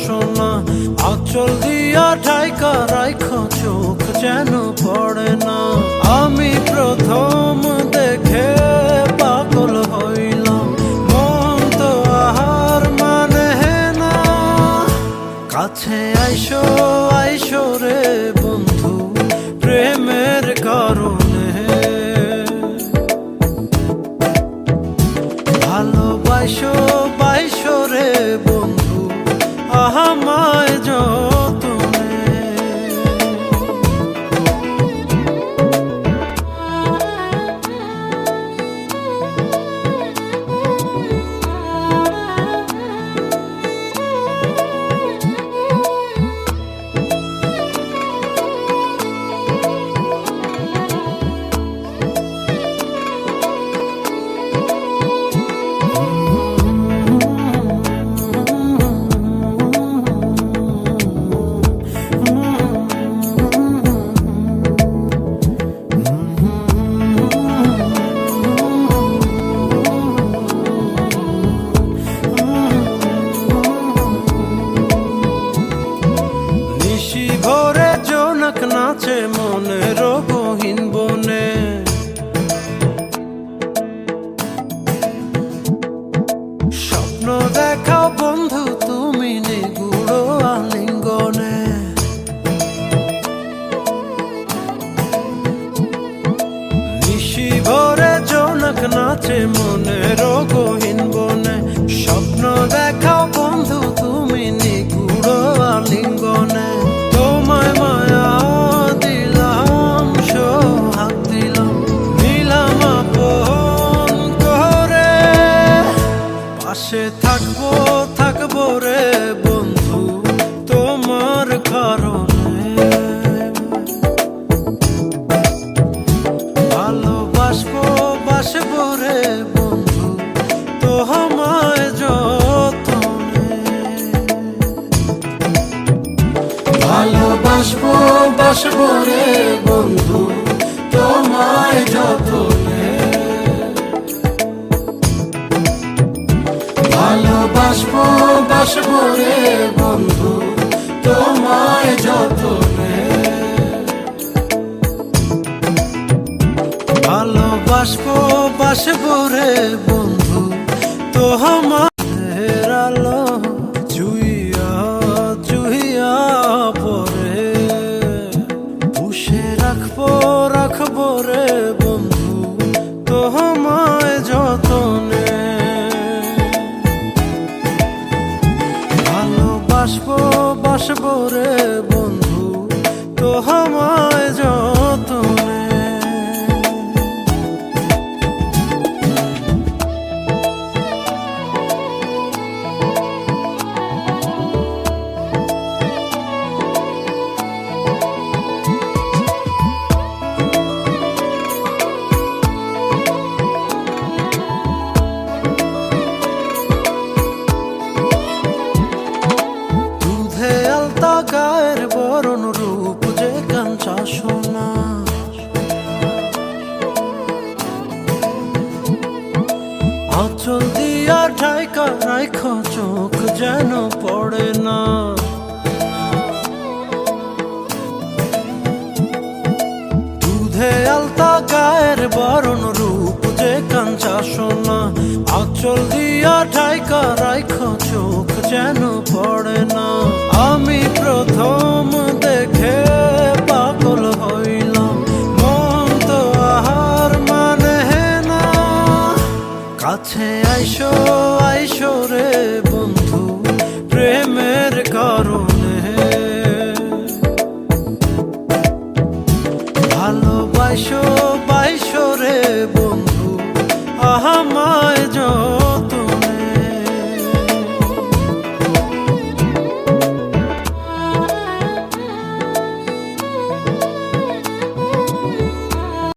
সোনা আঁচল দিয়া ঢাইকা রাইখো চোখ যেন পড়ে না। আমি প্রথম দেখে পাগল হইলাম, মন তো আহার মানে না। কাছে আইসো আইসো রে বন্ধু প্রেমের কারণে, ভালোবাসো বাইসো রে বন্ধু আমায় যতনে। ভোরে জোনাক নাচে মনের গহীন বনে, স্বপ্ন দেখাও বন্ধু তুমি নিগুড় আলিঙ্গনে। নিশি ভোরে জোনাক নাচে মনের গহীন বনে, স্বপ্ন দেখাও বন্ধু তুমি নিগুড় আলিঙ্গনে। তোমায় মায়া দিলাম সোহাগ দিলাম নিলাম আপন করে, পাশে থাকবো থাকবো রে বন্ধু তোমার কারণে। ভালোবাসবো বাসবো রে বন্ধু তোমায় যতনে। ভালোবাসবো বাসবো রে বন্ধু তোমায় যতনে। ভালোবাসবো বাসবো রে বন্ধু তোমায় যতনে। ভালোবাসবো বাসবো রে বন্ধু তোমার আলো জুইয়া জুইয়া পরে, পুষে রাখবো রাখবো রে বন্ধু তোমায় যতনে। ভালোবাসবো বাসবো রে বন্ধু তোমায় যতনে। গায়ের বরণ রূপ যে কাঞ্চা সোনা, আঁচল দিয়া ঢাইকা রাইখো চোখ যেন পড়ে না। দুধে আলতা গায়ের বরণ রূপ যে কাঞ্চা সোনা, আঁচল দিয়া ঢাইকা রাইখো চোখ যেন পড়ে না। আমি প্রথম দেখে পাগল হইলাম, মন তো আহার মানে না। কাছে আইসো আইসো রে বন্ধু প্রেমের কারণে, ভালোবাসো